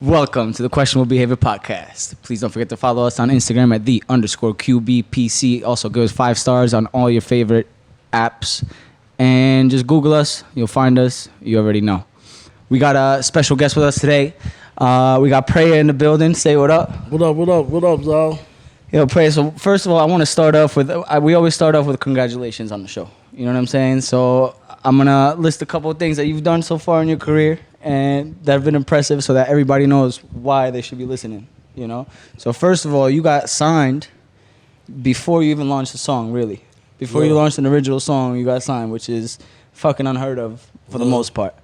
Welcome to the Questionable Behavior Podcast. Please don't forget to follow us on Instagram at _QBPC. Also give us 5 stars on all your favorite apps. And just Google us. You'll find us. You already know. We got a special guest with us today. We got Prayah in the building. Say what up. What up, y'all? Yo, Prayah, so first of all, I want to start off with, we always start off with congratulations on the show. You know what I'm saying? So I'm going to list a couple of things that you've done so far in your career and that have been impressive so that everybody knows why they should be listening, you know? So first of all, you got signed before you even launched the song, really. Before you launched an original song, you got signed, which is fucking unheard of for the most part.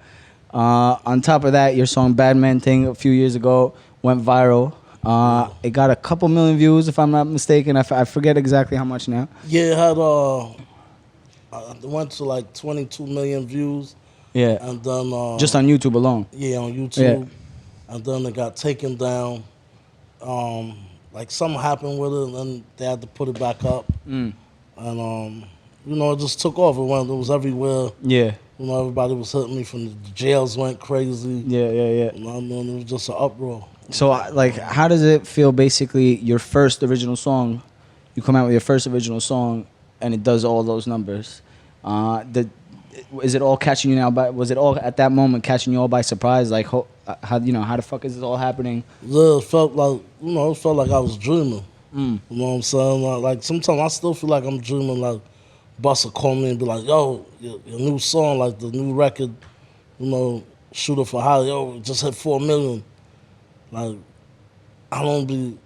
On top of that, your song Bad Man Thing a few years ago went viral. It got a couple million views, if I'm not mistaken. I forget exactly how much now. Yeah, it had, it went to like 22 million views. Yeah. And then just on YouTube alone. Yeah, on YouTube. Yeah. And then it got taken down. Like something happened with it, and then they had to put it back up. And it just took off. It was everywhere. Yeah. Everybody was hitting me from the jails went crazy. Yeah. It was just an uproar. So, how does it feel? Basically, your first original song, you come out with your first original song, and it does all those numbers. Is it all catching you now? Was it all at that moment catching you all by surprise? Like, how the fuck is this all happening? Yeah, it felt like I was dreaming. You know what I'm saying? Like sometimes I still feel like I'm dreaming. Like Busta call me and be like, "Yo, your new song, like the new record, Shooter for High, yo, just hit 4 million." Like I don't be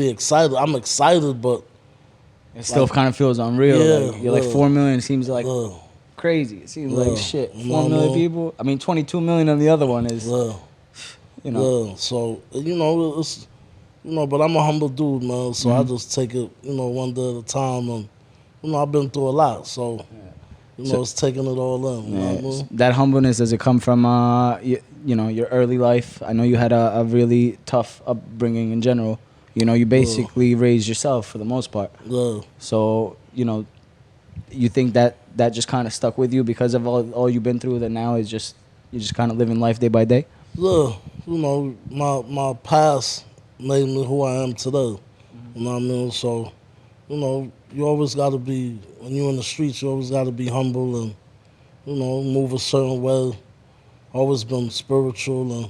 excited. I'm excited, but it still kind of feels unreal. Yeah, like, you're like 4 million seems like crazy. It seems like shit. 4 million people. I mean, 22 million on the other one is. Yeah, so it's but I'm a humble dude, man. So I just take it, one day at a time, and I've been through a lot, so it's taking it all in. You know what I mean? That humbleness, does it come from your early life? I know you had a really tough upbringing in general. You basically raised yourself for the most part. Yeah. So you think that just kind of stuck with you because of all you've been through, that now is just you're just kind of living life day by day? Yeah, my past made me who I am today. You know what I mean? So, you always got to be, when you're in the streets, you always got to be humble and, move a certain way. Always been spiritual, and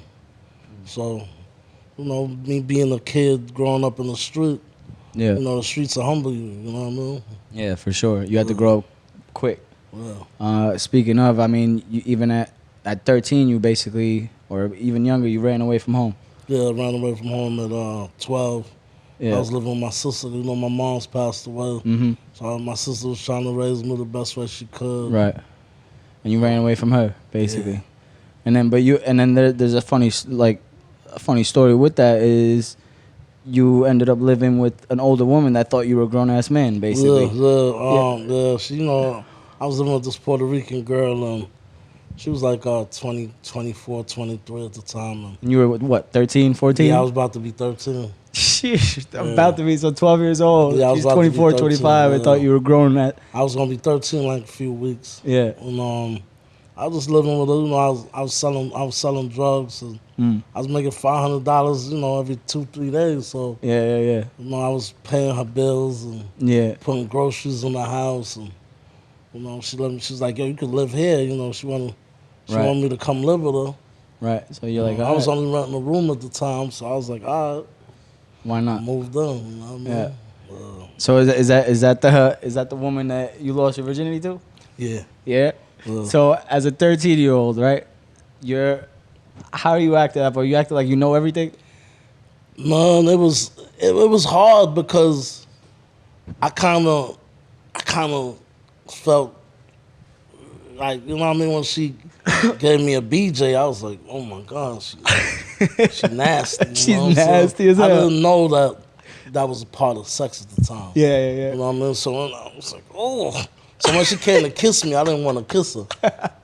so, me being a kid growing up in the street, the streets will humble you, you know what I mean? Yeah, for sure. You had to grow up quick. Yeah. Speaking of, I mean, even at 13, you basically, or even younger, you ran away from home. Yeah, I ran away from home at 12. Yeah. I was living with my sister. My mom's passed away. Mm-hmm. So my sister was trying to raise me the best way she could. Right. And you ran away from her, basically. Yeah. And then there's a funny story with that is you ended up living with an older woman that thought you were a grown-ass man, basically. Yeah. She, I was living with this Puerto Rican girl, and she was like 24, 23 at the time. And you were, what, 13, 14? Yeah, I was about to be 13. Sheesh, about to be, so 12 years old. Yeah, I was She's 24, 25, and thought you were grown at. I was going to be 13 like a few weeks. Yeah. And I was just living with her. I was selling drugs. And I was making $500, every 2-3 days. So yeah. I was paying her bills and putting groceries in the house. And she let me. She's like, "Yo, you could live here." She wanted me to come live with her. Right. So you're like, I was only renting a room at the time, so I was like, all right. Why not? I moved in. You know what I mean? Yeah. So is that the woman that you lost your virginity to? Yeah. Yeah. So as a 13-year-old, right? How are you acting up? Are you acting like you know everything? Man, it was hard because I kind of felt like, you know what I mean, when she gave me a BJ, I was like, oh my God, she nasty. She's nasty as hell. I didn't know that was a part of sex at the time. Yeah. You know what I mean? So I was like, oh. So when she came to kiss me, I didn't want to kiss her.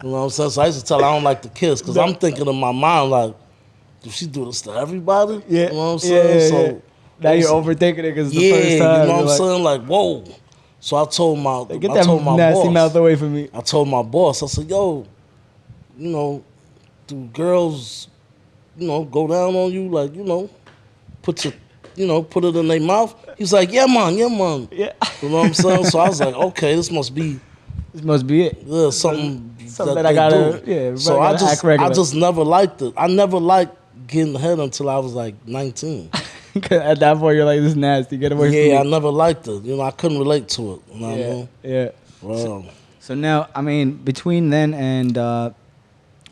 You know what I'm saying? So I used to tell her I don't like to kiss because I'm thinking in my mind, like, did she do this to everybody? Yeah. You know what I'm saying? Yeah. So now you're overthinking it because it's the first time. You know what I'm saying? Like, whoa. So I told my get that nasty mouth away from me. I told my boss, I said, yo, do girls go down on you, like, put it in their mouth. He's like, yeah, man. Yeah. You know what I'm saying? So I was like, okay, this must be it. yeah, something That I gotta, do. yeah. So I gotta act regular. I just never liked it. I never liked getting head until I was like 19. At that point, you're like, this is nasty. Get away from me. Yeah, I never liked it. I couldn't relate to it. You know what I mean? Yeah. Wow. So now, I mean, between then and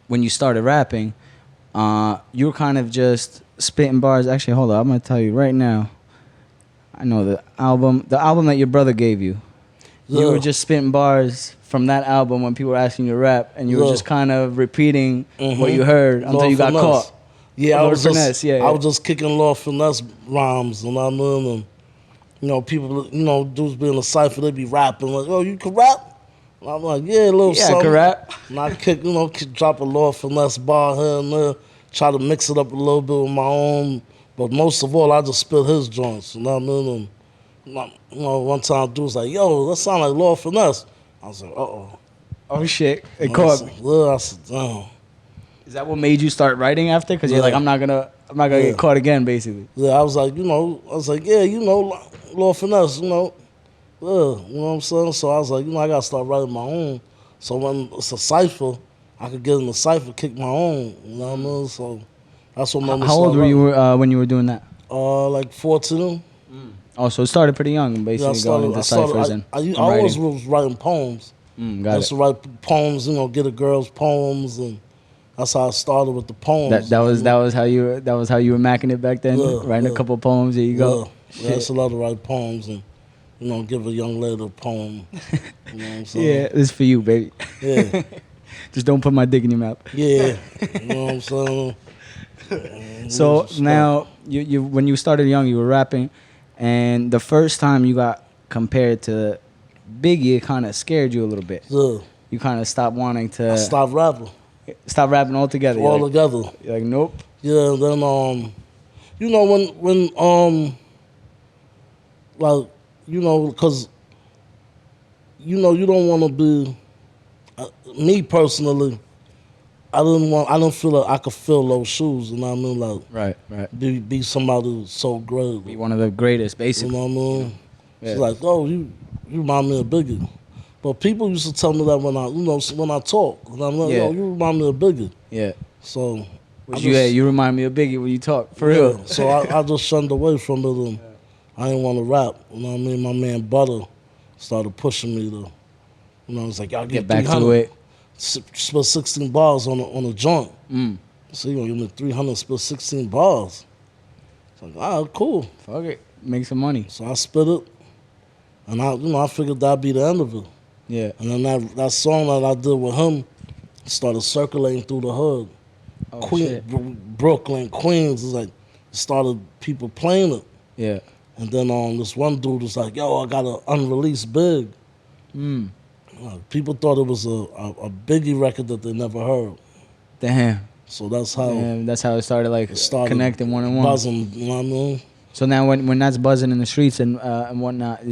when you started rapping, you were kind of just spitting bars. Actually, hold on. I'm gonna tell you right now. I know the album that your brother gave you. Yeah. You were just spitting bars from that album when people were asking you to rap, and you were just kind of repeating what you heard until you got caught. Yeah, I was just kicking Lord Finesse rhymes, you know what I mean? And, people, dudes be in the cypher, they be rapping like, "Oh, you can rap?" And I'm like, "Yeah, a little something." I can rap. And I drop a Lord Finesse bar here and there, try to mix it up a little bit with my own. But most of all, I just spit his joints, you know what I mean? And, one time, dude was like, "Yo, that sound like Lord Finesse." I was like, "Uh-oh." Oh, shit. It caught me. I said, damn. Is that what made you start writing after? Because you're like, I'm not gonna get caught again, basically. Yeah, I was like, Lord Finesse, yeah, you know what I'm saying? So I was like, I gotta start writing my own. So when it's a cipher, I could get in the cipher, kick my own, you know what I mean? So that's what made me How old were you when you were doing that? Like 14. Oh, so it started pretty young, basically, going into ciphers I always was writing poems. I used to write poems, get a girl's poems, and that's how I started with the poems. That was how you were macking it back then, writing a couple poems. There you go. Yeah, it's a lot to write poems and give a young lady a poem. You know what I'm saying? Yeah, this is for you, baby. Yeah. Just don't put my dick in your mouth. Yeah, you know what I'm saying. So now, you when you started young, you were rapping, and the first time you got compared to Biggie, it kind of scared you a little bit. Yeah. You kind of stopped wanting to. I stopped rapping. Stop rapping altogether. Together. You're like, nope. Yeah, and then when because you don't want to be. Me personally, I didn't feel like I could fill those shoes. You know what I mean? Like right. Be somebody who's so great. Be one of the greatest, basically. You know what I mean? Yeah. She's like, oh, you remind me of Biggie. But people used to tell me that when I talk. And I'm like, yo, you remind me of Biggie. Yeah. So you remind me of Biggie when you talk, for real. So I just shunned away from it, and I didn't want to rap. You know what I mean? My man Butter started pushing me to, it's like, y'all get back to it. Split 16 bars on a joint. So you gonna give me 300, split 16 bars. It's like, all right, cool. Fuck it, make some money. So I spit it, and I figured that'd be the end of it. Yeah. And then that song that I did with him started circulating through the hood. Brooklyn, Queens, it's like started people playing it. Yeah. And then this one dude was like, yo, I got an unreleased Big. People thought it was a Biggie record that they never heard. Damn. So that's how it started, connecting one on one. Buzzing, you know what I mean? So now when that's buzzing in the streets and whatnot,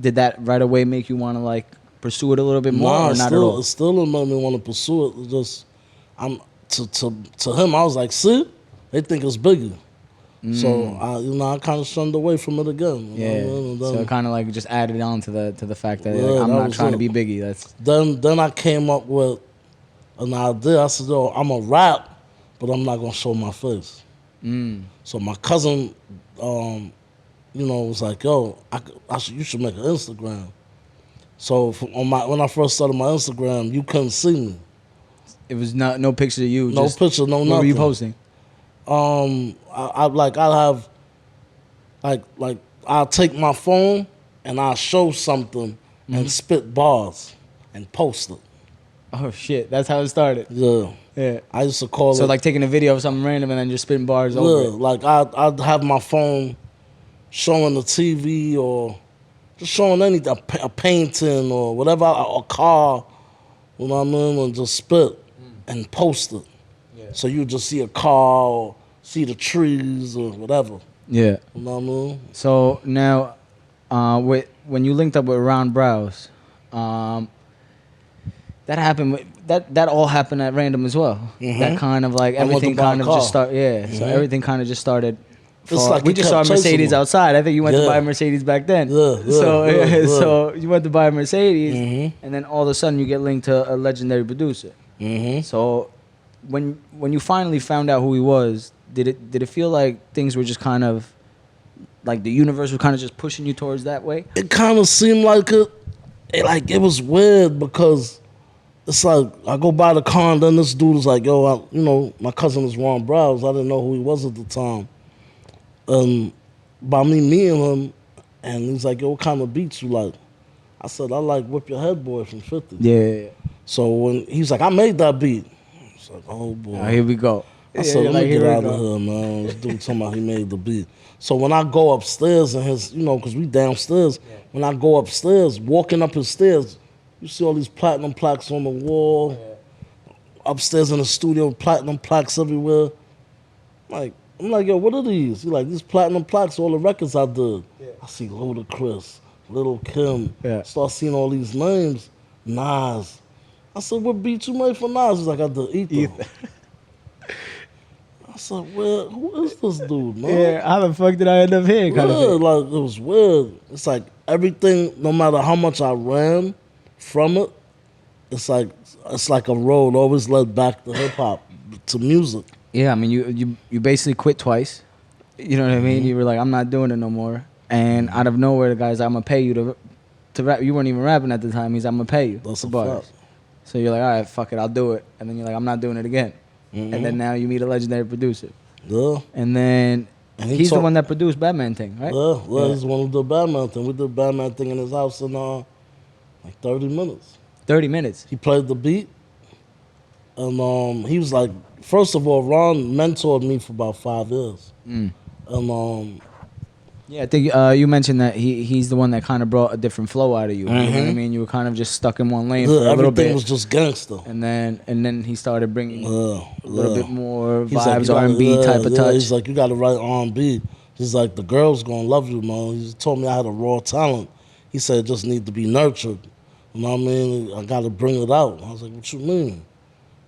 did that right away make you want to like pursue it a little bit more, or not at all? It still didn't make me want to pursue it. It's just to him, I was like, see, they think it's Biggie. So I kind of shunned away from it again. Yeah. So it kind of like just added on to the fact that I'm not trying to be Biggie. Then I came up with an idea. I said, yo, I'm a rap, but I'm not gonna show my face. So my cousin, was like, yo, you should make an Instagram. So when I first started my Instagram, you couldn't see me. It was no picture of you. No picture, no nothing. What were you posting? I'll take my phone and I'll show something and spit bars and post it. Oh shit, that's how it started. Yeah. I used to call it. So like taking a video of something random and then just spitting bars over it. Like I'd have my phone showing the TV or just showing anything, a painting or whatever, a car, you know what I mean, and just spit and post it. Yeah. So you just see a car or see the trees or whatever. Yeah. You know what I mean? So now, when you linked up with Ron Browz, that happened. That all happened at random as well. That kind of like I went to everything buy a kind of car. just started. Yeah, so everything kind of just started. It's like We you just saw a kept chasing Mercedes them. outside. I think you went to Yeah. buy a Mercedes back then. Yeah, yeah, so yeah. so you went to buy a Mercedes, and then all of a sudden you get linked to a legendary producer. So when you finally found out who he was, did it feel like things were just kind of like the universe was kind of just pushing you towards that way? It kind of seemed like it was weird because it's like I go by the car and then this dude is like, yo, my cousin is Ron Browz. I didn't know who he was at the time. By me meeting him, and he's like, yo, what kind of beats you like? I said, I like Whip Your Head Boy from 50. Yeah. So when he's like, I made that beat. I was like, oh boy. Here we go. I said, let me here get we out go. of here, man. This dude talking about he made the beat. So when I go upstairs and his, because we downstairs, when I go upstairs, walking up his stairs, you see all these platinum plaques on the wall. Upstairs in the studio, platinum plaques everywhere. I'm like, yo, what are these? He's like, these platinum plaques, all the records I did. I see Ludacris, Lil' Kim. Start seeing all these names. Nas. I said, what beat you made for Nas? He's like, I did Ether. I said, who is this dude, man? Yeah, how the fuck did I end up here? Kind of thing. Like, it was weird. It's like everything, no matter how much I ran from it, it's like a road always led back to hip-hop, to music. Yeah, I mean, you basically quit twice. You know what I mean? You were like, I'm not doing it no more. And out of nowhere, the guy's, I'm going to pay you to rap. You weren't even rapping at the time. He's, I'm going to pay you. That's the a bars. fact. So you're like, all right, fuck it, I'll do it. And then you're like, I'm not doing it again. And then now you meet a legendary producer. Yeah. And then he's the one that produced Batman Thing, right? Yeah, he's the one who did Batman Thing. We did Batman Thing in his house in like 30 minutes. 30 minutes. He played the beat. And he was like, first of all, Ron mentored me for about 5 years. And yeah, I think you mentioned that he's the one that kind of brought a different flow out of you. You know what I mean? You were kind of just stuck in one lane for a little bit. everything was just gangster. And then he started bringing a little bit more He's like, vibes, you R&B type of touch. He's like, you got to write R&B. He's like, the girls gonna love you, man. He told me I had a raw talent. He said it just need to be nurtured. You know what I mean? I got to bring it out. I was like, what you mean?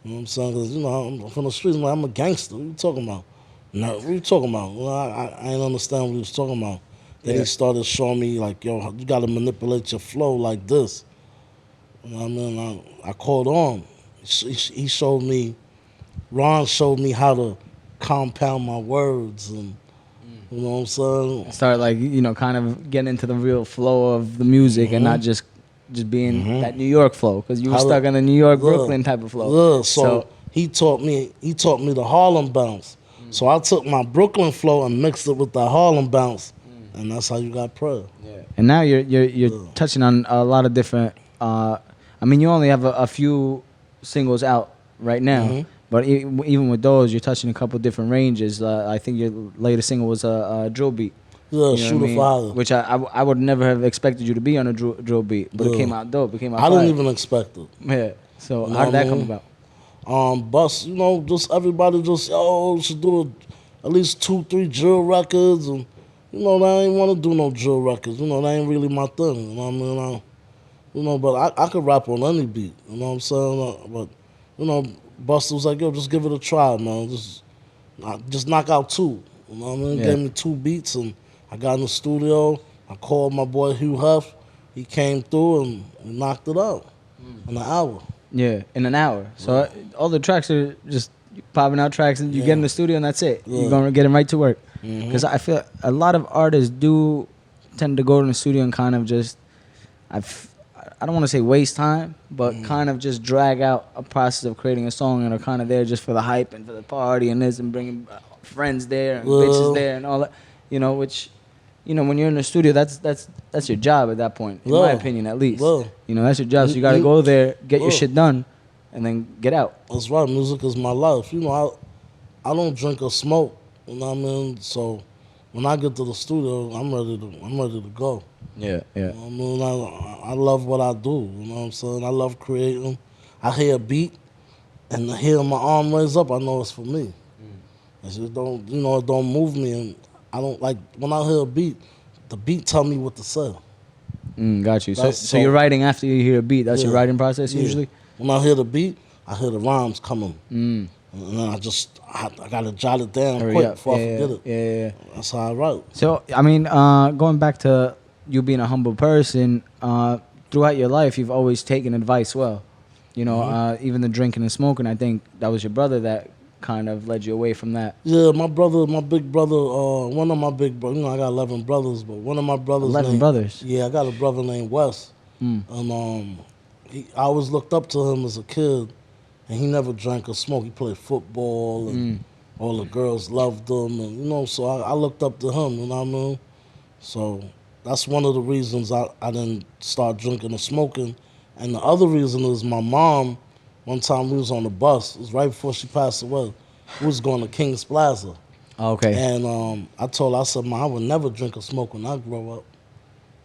You know what I'm saying? Because, I'm from the streets. I'm a gangster. What you talking about? No, what you talking about? Well, I ain't understand what he was talking about. Then he started showing me, like, yo, you got to manipulate your flow like this. You know what I mean? I caught on. He showed me, Ron showed me how to compound my words and, you know what I'm saying? Start like, kind of getting into the real flow of the music and not just being that New York flow, because you were stuck in the New York, Brooklyn type of flow. Yeah, so he taught me the Harlem bounce. So I took my Brooklyn flow and mixed it with the Harlem bounce, and that's how you got Prayah. Yeah. And now you're touching on a lot of different. I mean, you only have a few singles out right now, but even with those, you're touching a couple different ranges. I think your latest single was a drill beat. Yeah, You know Shoot what I a mean? Fire. Which I would never have expected you to be on a drill beat, but it came out dope. It came out I didn't fire. even expect it. Yeah. So You know how did that what I come mean? about? Bust, just everybody just, should do at least 2-3 drill records, and they ain't want to do no drill records. That ain't really my thing. You know what I mean? But I could rap on any beat. You know what I'm saying? But Busta was like, yo, just give it a try, man. Just knock out 2. You know what I mean? Yeah. Gave me 2 beats, and I got in the studio. I called my boy Hugh Huff. He came through and we knocked it out in an hour. Yeah, in an hour. So all the tracks are just popping out tracks, and you get in the studio and that's it. You're gonna get them right to work. Because I feel a lot of artists do tend to go to the studio and kind of just, I don't want to say waste time, but kind of just drag out a process of creating a song, and are kind of there just for the hype and for the party and this, and bringing friends there and bitches there and all that. Which, when you're in the studio, that's your job at that point, in my opinion, at least. That's your job. So you got to go there, get your shit done, and then get out. That's right. Music is my life. I don't drink or smoke. You know what I mean? So when I get to the studio, I'm ready to go. Yeah, yeah. You know what I mean? I love what I do. You know what I'm saying? I love creating. I hear a beat, and hearing my arm raise up, I know it's for me. It just don't, it don't move me, and I don't like when I hear a beat. The beat tell me what to say. Got you. So you're writing after you hear a beat. That's your writing process usually. when I hear the beat, I hear the rhymes coming. And then I gotta jot it down Hurry quick up. before I Yeah, forget it. yeah. That's how I write. So, I mean, going back to you being a humble person, throughout your life, you've always taken advice well. You know, even the drinking and smoking, I think that was your brother that kind of led you away from that. Yeah, my big brother, one of my big brothers, you know, I got 11 brothers, but one of my brothers 11 brothers? Yeah, I got a brother named Wes. And I always looked up to him as a kid, and he never drank or smoked. He played football, and all the girls loved him, and, you know, so I looked up to him, you know what I mean? So that's one of the reasons I didn't start drinking or smoking. And the other reason is my mom, one time we was on the bus, it was right before she passed away. We was going to King's Plaza. Okay. And I told her, I said, "Ma, I would never drink or smoke when I grow up."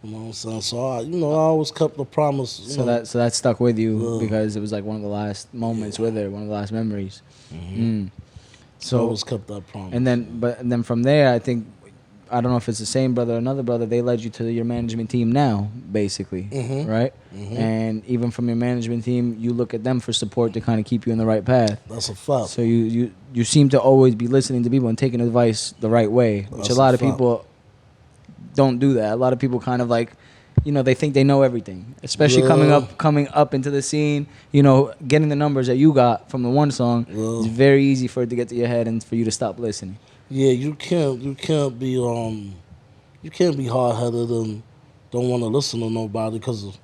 You know what I'm saying? So, I always kept the promise. So that stuck with you because it was like one of the last moments with her, one of the last memories. So I always kept that promise. And then from there, I think, I don't know if it's the same brother or another brother, they led you to your management team now, basically, right? And even from your management team, you look at them for support to kind of keep you in the right path. That's a fact. So you seem to always be listening to people and taking advice the right way, which a lot of people don't do that. A lot of people kind of like, you know, they think they know everything, especially coming up into the scene. You know, getting the numbers that you got from the one song, it's very easy for it to get to your head and for you to stop listening. Yeah, you can't be hard headed and don't want to listen to nobody, because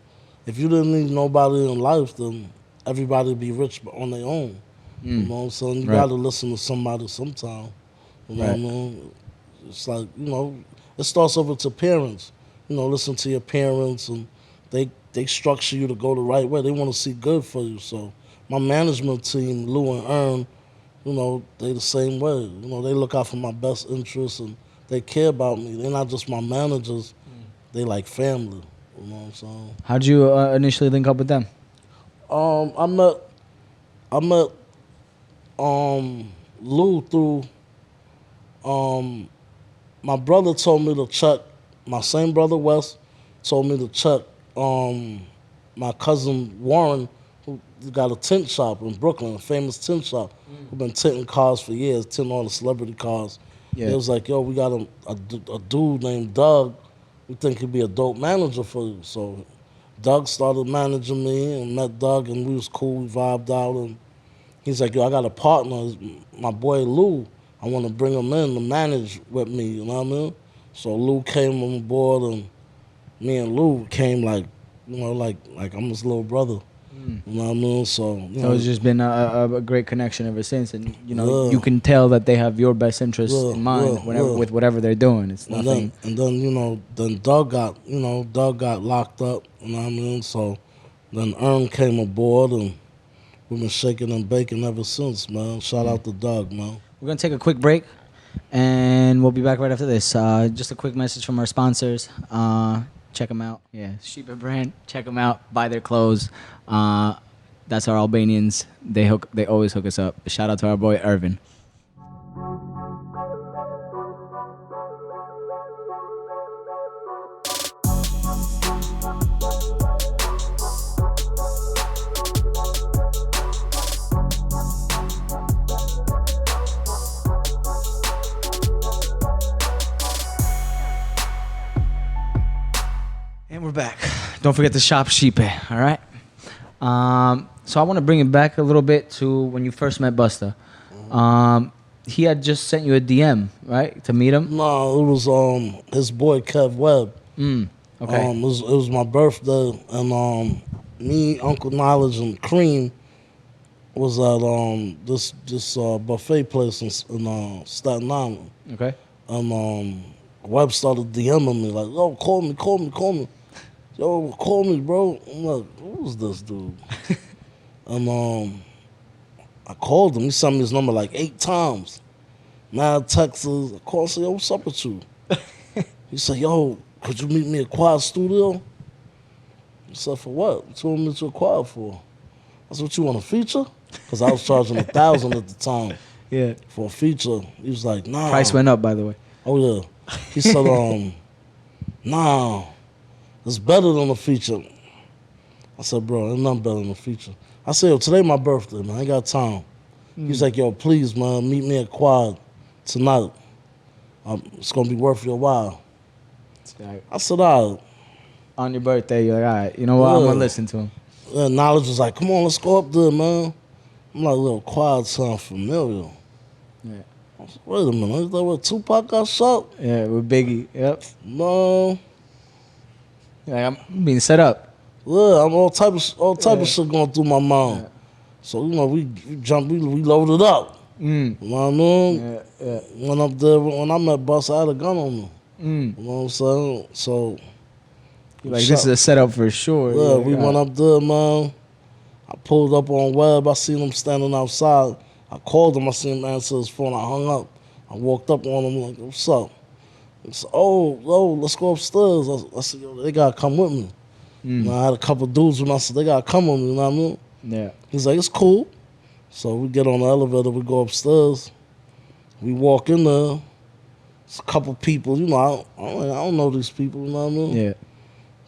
if you didn't need nobody in life, then everybody would be rich on their own. You know what I'm saying? You gotta listen to somebody sometime. You know what I mean? It's like, you know, it starts over to parents. You know, listen to your parents, and they structure you to go the right way. They want to see good for you. So my management team, Lou and Ern, you know, they the same way. You know, they look out for my best interests, and they care about me. They're not just my managers. They like family. You know what I'm saying? How'd you initially link up with them? I met Lou through my brother told me to check, my same brother Wes told me to check my cousin Warren, who got a tint shop in Brooklyn, a famous tint shop, who been tinting cars for years, tinting all the celebrity cars. It was like, yo, we got a dude named Doug. We think he'd be a dope manager for you. So Doug started managing me, and met Doug, and we was cool, we vibed out, and he's like, yo, I got a partner, my boy Lou. I want to bring him in to manage with me, you know what I mean? So Lou came on board, and me and Lou came like, you know, like I'm his little brother. You know what I mean? So It's just been a great connection ever since, and you know you can tell that they have your best interests in mind with whatever they're doing. It's nothing. And then you know, then Doug got locked up. You know what I mean? So then Ern came aboard, and we've been shaking and baking ever since, man. Shout out to Doug, man. We're gonna take a quick break, and we'll be back right after this. Just a quick message from our sponsors. Check them out. Yeah, Sheep brand. Check them out. Buy their clothes. That's our Albanians. They always hook us up. Shout out to our boy Irvin. And we're back. Don't forget to shop Sheep, all right? So I want to bring it back a little bit to when you first met Busta. He had just sent you a DM, right, to meet him? No, it was his boy Kev Webb. Okay. It was my birthday, and me, Uncle Knowledge, and Cream was at this buffet place in Staten Island. Okay. And Webb started DMing me like, yo, call me. Yo, call me, bro. I'm like, who's this dude? And I called him. He sent me his number like 8 times. Mad texts. I called and said, yo, what's up with you? He said, yo, could you meet me at Quad Studio? I said, for what? What you want me to a Quad for? I said, what, you want a feature? Because I was charging $1,000 at the time. Yeah. For a feature. He was like, nah. Price went up, by the way. Oh, yeah. He said, nah, it's better than a feature. I said, bro, ain't nothing better than a feature. I said, yo, today my birthday, man. I ain't got time. He's like, yo, please, man, meet me at Quad tonight. It's gonna be worth your while. I said, all right. On your birthday, you're like, all right, you know what? I'm gonna listen to him. Yeah, Knowledge was like, come on, let's go up there, man. I'm like, little Quad sound familiar. Yeah. I said, wait a minute, is that where Tupac got shot? Yeah, with Biggie. Yep. No. Like, I'm being set up. Yeah, I'm all type of shit going through my mind. Yeah. So, you know, we jumped, we loaded up. You know what I mean? Yeah. Went up there, when I met Busta, I had a gun on me. You know what I'm saying? So, like, this is a setup for sure. Yeah, we went up there, man. I pulled up on Webb. I seen him standing outside. I called him. I seen him answer his phone. I hung up. I walked up on him like, what's up? He said, oh, let's go upstairs. I said, yo, they got to come with me. You know, I had a couple dudes when I said, they got to come with me, you know what I mean? Yeah. He's like, it's cool. So we get on the elevator. We go upstairs. We walk in there. It's a couple people. You know, I don't know these people, you know what I mean? Yeah.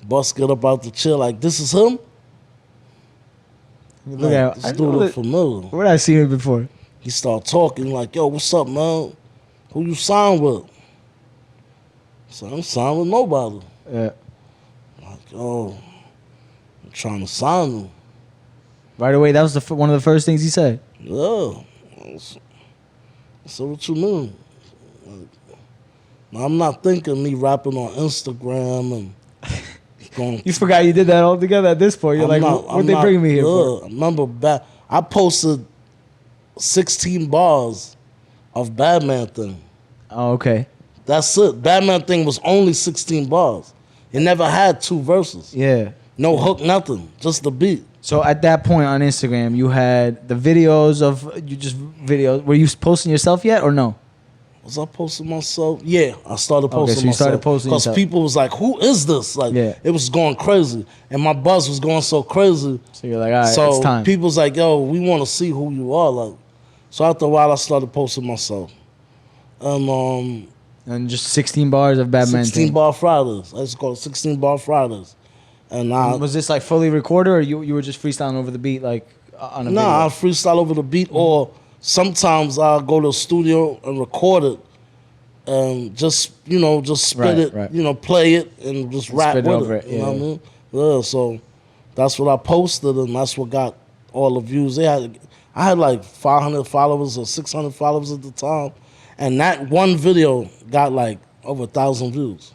Bus get up out the chair like, this is him? Look at this dude look familiar. Where did I see him before? He start talking like, yo, what's up, man? Who you signed with? So I'm signed with nobody. Yeah. Like, yo, I'm trying to sign you. Right away, that was one of the first things he said. Yeah. So what you mean? Like, now, I'm not thinking me rapping on Instagram and going. You forgot you did that all together at this point. You're like, what they bringing me here for? I remember back. I posted 16 bars of Batman thing. Oh, okay. That's it. Batman thing was only 16 bars. It never had 2 verses. Yeah. No hook, nothing. Just the beat. So at that point on Instagram, you had the videos of videos. Were you posting yourself yet or no? Was I posting myself? Yeah, I started posting myself. Okay, so you started posting yourself. Because people was like, who is this? Like, it was going crazy. And my buzz was going so crazy. So you're like, all right, so it's time. People was like, yo, we want to see who you are. Like, so after a while, I started posting myself. And just 16 bars of Batman 16 bar Fridays. I used to call it 16 bar Fridays. And was this like fully recorded, or you were just freestyling over the beat, like on a video? I freestyle over the beat, or sometimes I'll go to the studio and record it, and just spit it, play it, and just rap with it. You know what I mean? Yeah. So that's what I posted, and that's what got all the views. I had like 500 followers or 600 followers at the time, and that one video got like over 1,000 views.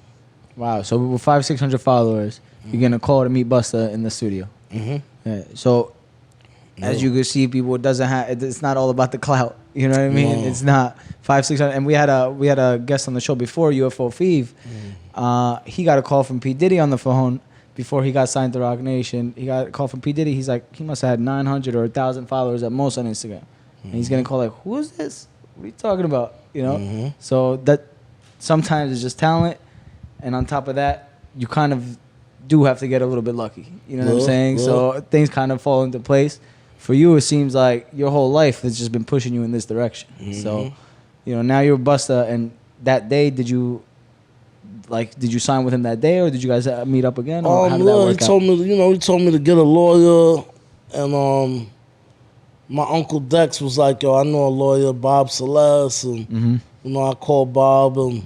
Wow. So with 500-600 followers, you're getting a call to meet Busta in the studio. Yeah. So as you can see, people, it's not all about the clout. You know what I mean? It's not 500-600. And we had a guest on the show before, UFO Feeve. He got a call from P. Diddy on the phone before he got signed to Rock Nation. He got a call from P. Diddy. He's like, he must have had 900 or 1,000 followers at most on Instagram. And he's getting a call like, who is this? What are you talking about? You know? So that sometimes it's just talent. And on top of that, you kind of do have to get a little bit lucky. You know what I'm saying? So things kind of fall into place. For you, it seems like your whole life has just been pushing you in this direction. So, now you're Busta, and that day, did you sign with him that day, or did you guys meet up again? Or how did that work out? He told me to get a lawyer, and my uncle Dex was like, yo, I know a lawyer, Bob Celeste, and I called Bob, and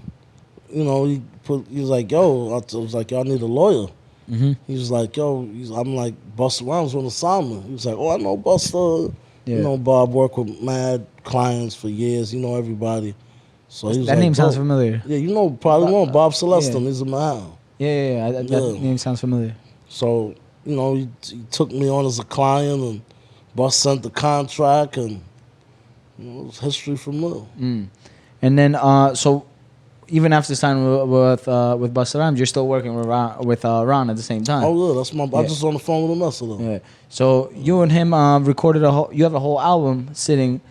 he was like, yo, I was like, yo, I need a lawyer. He was like, yo, I'm like, Busta Rhymes on assignment. He was like, oh, I know Busta. Bob worked with mad clients for years. You know everybody. So he was that name sounds familiar. Yeah, probably Bob Celestin. He's a man. That name sounds familiar. So, he took me on as a client, and Busta sent the contract, and it was history from there. And then, so even after signing with Busta Rhymes, you're still working with Ron at the same time. Oh yeah, that's my. I just on the phone with him yesterday. Yeah. So you and him recorded you have a whole album sitting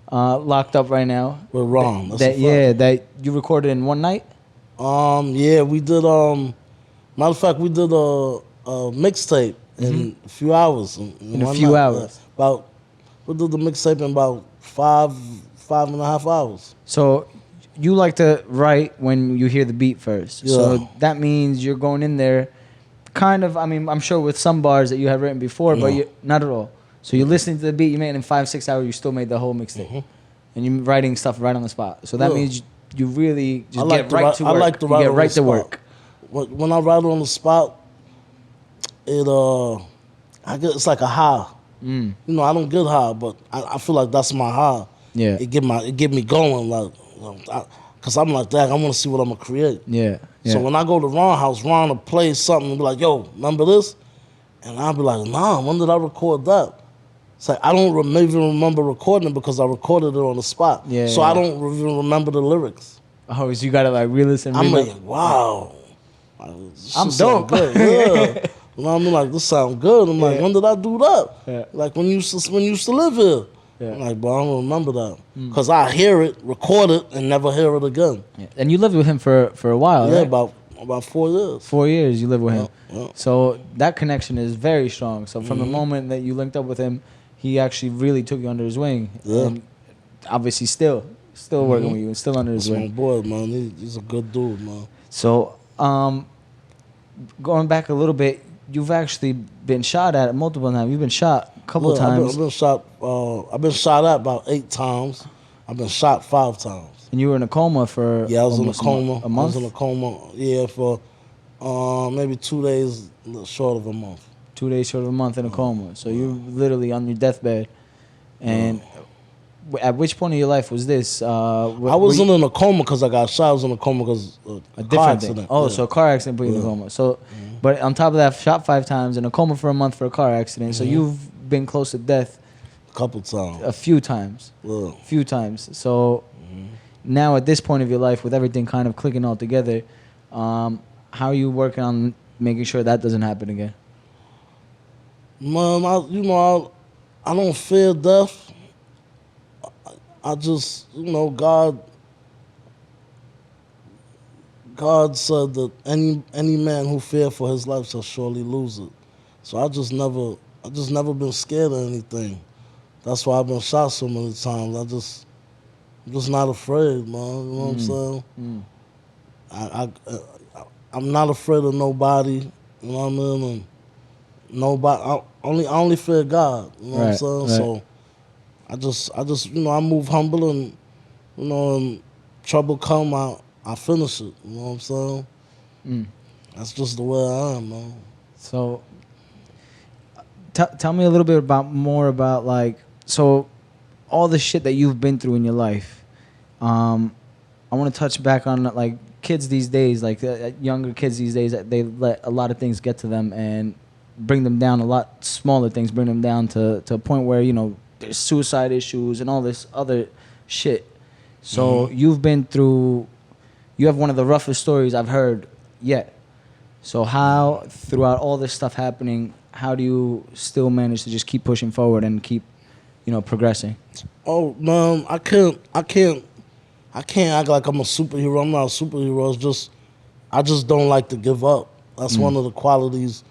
locked up right now with Ron. That you recorded in one night. Yeah, we did. Matter of fact, we did a mixtape in a few hours. In a few hours. We did the mixtape in about 5.5 hours. So you like to write when you hear the beat first. Yeah. So that means you're going in there kind of, I'm sure with some bars that you had written before, but not at all. So you're listening to the beat, you made it in 5-6 hours, you still made the whole mixtape. And you're writing stuff right on the spot. So that means you really just get right to work. I like to write you get on right the to spot. work. When I write on the spot, I get it's like a high. You know, I don't get high, but I feel like that's my high. Yeah. It get me going, like, cause I'm like that. I want to see what I'm gonna create. Yeah. So when I go to Ron's house, Ron will play something and be like, "Yo, remember this?" And I'll be like, "Nah, when did I record that?" It's like I don't even remember recording it because I recorded it on the spot. Yeah. So I don't even remember the lyrics. Oh, so you gotta like re-listen. I'm like, wow. I'm dope. Good. Yeah. You know what I mean? Like, this sound good. I'm like, when did I do that? Yeah. Like when you used to live here. Yeah. I'm like, but I don't remember that. Because I hear it, record it, and never hear it again. Yeah. And you lived with him for a while, Yeah, right? about 4 years. 4 years you lived with him. Yeah. So that connection is very strong. So from the moment that you linked up with him, he actually really took you under his wing. Yeah. And obviously still working with you and still under his That's my wing. boy, man. He's a good dude, man. So going back a little bit, you've actually been shot at multiple times. You've been shot a couple times. I've been shot at about 8 times. I've been shot 5 times. And you were in a coma for Yeah, I was in a almost coma. a month? I was in a coma, yeah, for maybe 2 days short of a month. 2 days short of a month in a coma. So you're literally on your deathbed. And at which point in your life was this? I wasn't in a coma because I got shot. I was in a coma because a car different accident. thing. Oh, Yeah. so a car accident put you in a coma. So, but on top of that, shot 5 times, in a coma for a month for a car accident. So you've been close to death A couple times. a few times. Yeah. Few times. So now at this point of your life, with everything kind of clicking all together, how are you working on making sure that doesn't happen again? Man, I don't fear death. I just, God said that any man who fear for his life shall surely lose it. So I just never been scared of anything. That's why I've been shot so many times. I'm just not afraid, man. You know what I'm saying? I'm not afraid of nobody. You know what I mean? And nobody. I only fear God. You know what I'm saying? Right. So I just I move humble and and trouble come, I finish it. You know what I'm saying? That's just the way I am, man. So tell me a little bit more about like, so all the shit that you've been through in your life. I want to touch back on like kids these days, like younger kids these days, that they let a lot of things get to them and bring them down. A lot smaller things bring them down to a point where there's suicide issues and all this other shit. So you have one of the roughest stories I've heard yet. So how, throughout all this stuff happening, how do you still manage to just keep pushing forward and keep, progressing? Oh man, I can't act like I'm a superhero. I'm not a superhero. It's just I just don't like to give up. That's one of the qualities.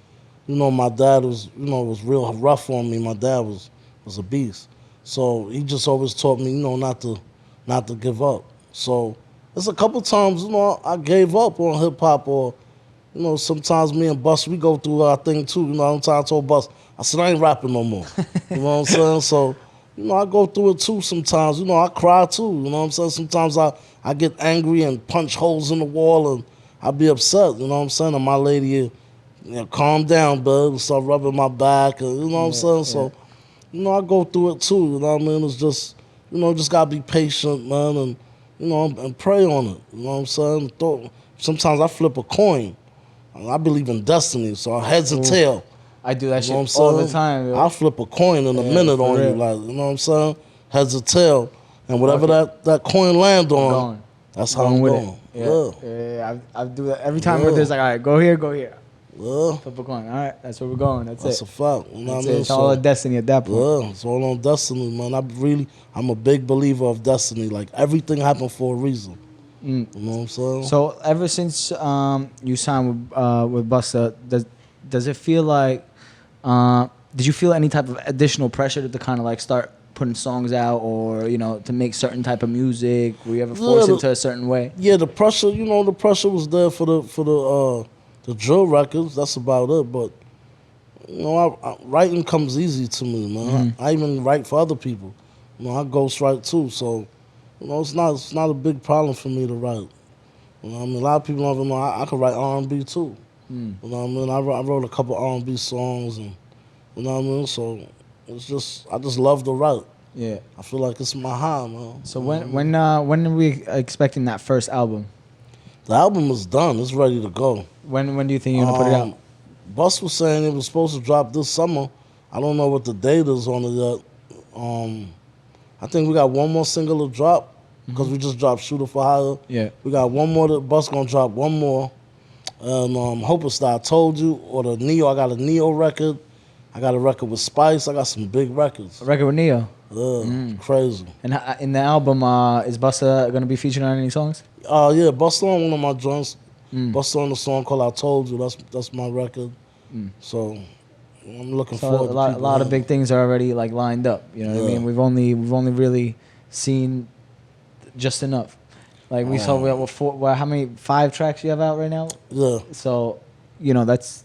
My dad was was real rough on me. My dad was a beast. So he just always taught me, not to give up. So there's a couple times, I gave up on hip hop, or sometimes me and Busta, we go through our thing too. I told Busta, I said, I ain't rapping no more. You know what I'm saying? So, I go through it too sometimes. I cry too. You know what I'm saying? Sometimes I get angry and punch holes in the wall and I be upset. You know what I'm saying? And my lady, calm down, bud, and start rubbing my back. And, you know what I'm saying? Yeah. So, I go through it too. You know what I mean? It's just, just gotta be patient, man, and and pray on it. You know what I'm saying? Sometimes I flip a coin. I believe in destiny, so heads and tail. I do that You know what shit I'm all the saying? time. Yo. I'll flip a coin in a minute for on you, real. like, you know what I'm saying? Heads or tail. And whatever that coin land on, Going. that's how I'm with going. it. Yeah. I do that every time. But there's like, all right, go here, go here. Yeah. Flip a coin. All right, that's where we're going. That's That's it. a fact. You know That's what I mean? It's all a destiny at that point. Yeah, it's all on destiny, man. I'm a big believer of destiny. Like, everything happened for a reason. You know what I'm saying? So ever since you signed with Busta, does it feel like did you feel any type of additional pressure to kind of like start putting songs out, or to make certain type of music? Were you ever forced into a certain way? Yeah, the pressure. The pressure was there for the drill records. That's about it. But You know, writing comes easy to me, man. I even write for other people. You know, I ghostwrite too, so you know, it's not a big problem for me to write. You know what I mean? A lot of people don't even know I can write R&B too. You know what I mean? I wrote a couple R&B songs, and you know what I mean. So it's just I just love to write. Yeah. I feel like it's my high, man. So when are we expecting that first album? The album is done. It's ready to go. When do you think you're gonna put it out? Bus was saying it was supposed to drop this summer. I don't know what the date is on it yet. I think we got one more single to drop because we just dropped Shooter for Hire. Yeah. We got one more. Bus gonna drop one more. And Hope It's That I Told You, or the Neo. I got a Neo record. I got a record with Spice. I got some big records. A record with Neo. Yeah, crazy. And in the album, is Busta gonna be featured on any songs? Yeah, Busta on one of my joints. Busta on the song called I Told You. That's my record. So I'm looking forward to a lot of big things are already like lined up. You know what I mean? We've only really seen just enough. Like we saw, how many 5 tracks you have out right now? Yeah. So, you know, that's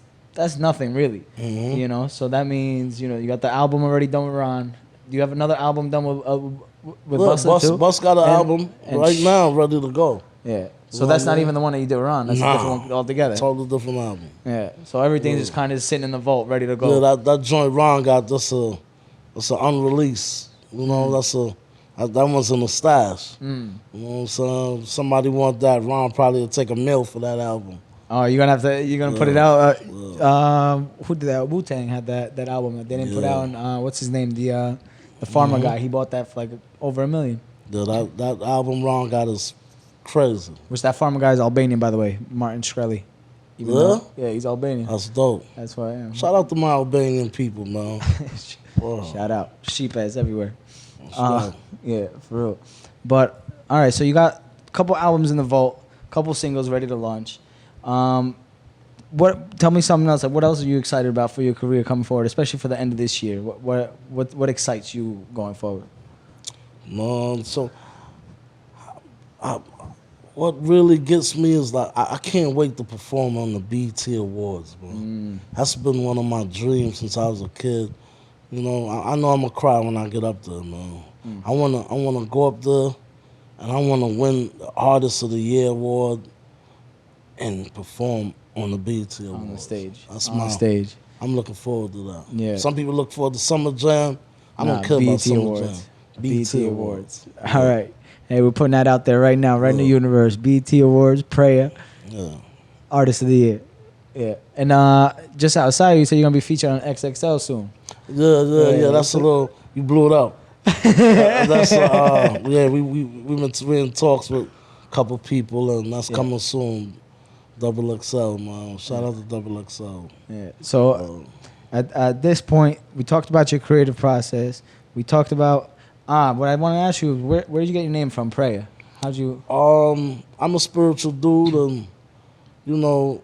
nothing really. You know, so that means, you know, you got the album already done with Ron. Do you have another album done with Busta too? Bus got an album right now ready to go. Yeah. So that's not even the one that you did with Ron. That's a different one altogether. Totally different album. Yeah. So everything's just kind of sitting in the vault, ready to go. Yeah, that joint Ron got, that's an unreleased. You know, that one's in the stash. You know what I'm saying? If somebody want that, Ron probably will take a mill for that album. Oh, you're gonna put it out. Who did that? Wu-Tang had that album that they didn't put out. On, what's his name? The farmer guy. He bought that for like over $1 million. Yeah, that album Ron got is crazy. Which that farmer guy is Albanian, by the way, Martin Shkreli. Yeah, he's Albanian. That's dope. That's why I am. Shout out to my Albanian people, man. Shout out. Sheep ass everywhere. Yeah, for real. But all right, so you got a couple albums in the vault, a couple singles ready to launch. Tell me something else. Like, what else are you excited about for your career coming forward, especially for the end of this year? What excites you going forward? So what really gets me is like I can't wait to perform on the BET Awards, bro. That's been one of my dreams since I was a kid. You know, I know I'm gonna cry when I get up there, man. I wanna go up there, and I wanna win the Artist of the Year award and perform on the BET Awards. On the stage. That's on the stage. I'm looking forward to that. Yeah. Some people look forward to Summer Jam. I don't care about Summer Jam. BET Awards. All right. Hey, we're putting that out there right now, right in the universe. BET Awards, Prayah. Yeah. Artist of the Year. Yeah. And just outside, you said you're gonna be featured on XXL soon. Yeah. That's a little. You blew it up. That's we're in talks with a couple people, and that's coming soon. Double XL, man. Shout out to Double XL. Yeah. So at this point, we talked about your creative process. We talked about what I want to ask you is where did you get your name from, Prayah? How'd you? I'm a spiritual dude, and you know,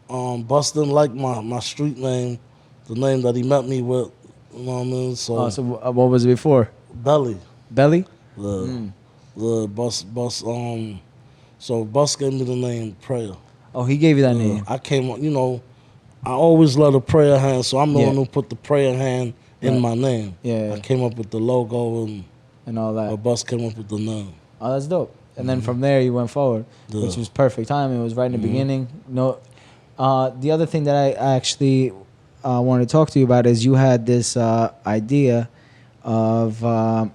Bus didn't like my street name, the name that he met me with. You know what I mean? So what was it before? Belly. Belly? The Bus. So Bus gave me the name Prayah. Oh, he gave you that name. I came, you know, I always love the prayer hand, so I'm the one who put the prayer hand in my name. Yeah. I came up with the logo and all that. Bus came up with the name. Oh, that's dope. And then from there you went forward, which was perfect timing. It was right in the beginning. No, the other thing that I actually wanted to talk to you about is you had this idea of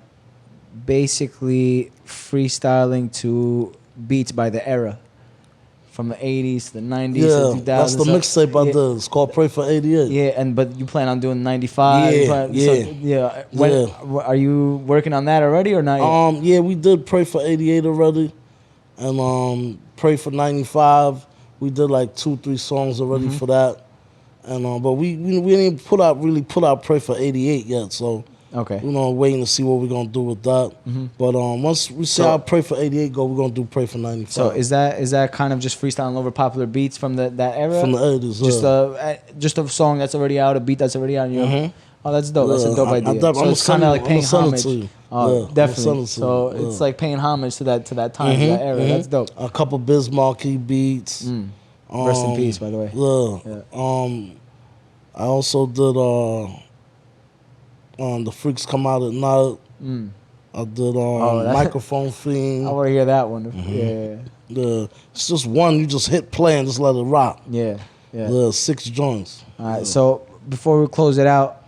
basically freestyling to beats by the era. From the 80s to the 90s to 2000s. That's the mixtape I did. It's called Pray for 88. Yeah, but you plan on doing 95? Are you working on that already or not yet? Yeah, we did Pray for 88 already. And Pray for 95. We did like 2-3 songs already for that. And but we didn't put out Pray for 88 yet, so okay. You know, waiting to see what we're gonna do with that. But once we see how Pray for 88 go, we're gonna do Pray for 95. So is that kind of just freestyling over popular beats from that era? From the 80s, just a song that's already out, a beat that's already out. Oh, that's dope. That's a dope idea. So it's kind of like paying homage. Oh, definitely. So it's like paying homage to that time, to that era. That's dope. A couple Biz Markie beats. Rest in peace, by the way. Yeah. I also did The Freaks Come Out at Night. I did Microphone Fiend. I want to hear that one. Yeah. It's just one, you just hit play and just let it rock. Yeah. The 6 joints. All right, so before we close it out,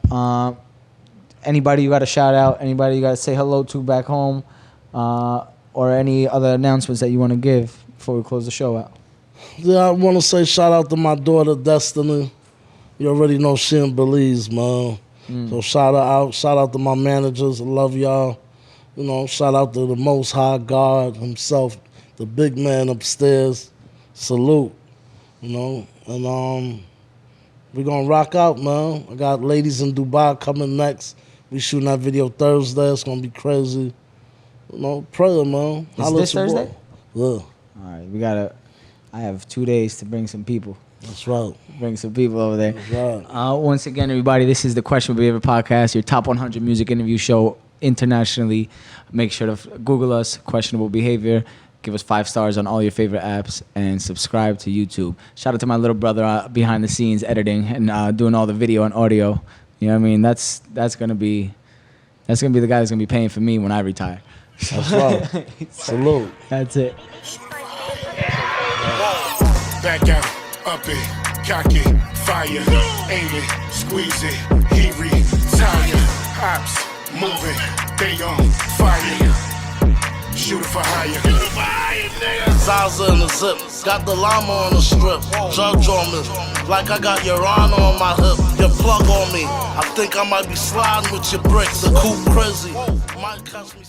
anybody you got to shout out, anybody you got to say hello to back home, or any other announcements that you want to give before we close the show out? Yeah, I want to say shout out to my daughter, Destiny. You already know she in Belize, man. So shout her out. Shout out to my managers. I love y'all. You know, shout out to the Most High God himself, the big man upstairs. Salute. You know, and we're going to rock out, man. I got Ladies in Dubai coming next. We shooting that video Thursday. It's going to be crazy. You know, Prayah, man. Is this Thursday? Yeah. All right, I have 2 days to bring some people. That's right. Bring some people over there. That's right. Once again, everybody, this is the Questionable Behavior Podcast, your top 100 music interview show internationally. Make sure to Google us, Questionable Behavior. Give us 5 stars on all your favorite apps and subscribe to YouTube. Shout out to my little brother behind the scenes editing and doing all the video and audio. You know what I mean? That's gonna be the guy that's gonna be paying for me when I retire. That's right. Salute. That's it. Back out, up it, cock it, fire, aim it, squeeze it, he retire. Ops moving, they on fire. Shoot it for higher. Zaza in the zip, got the llama on the strip. Judge on me, like I got your honor on my hip. Your plug on me, I think I might be sliding with your bricks. The coupe crazy, might catch me.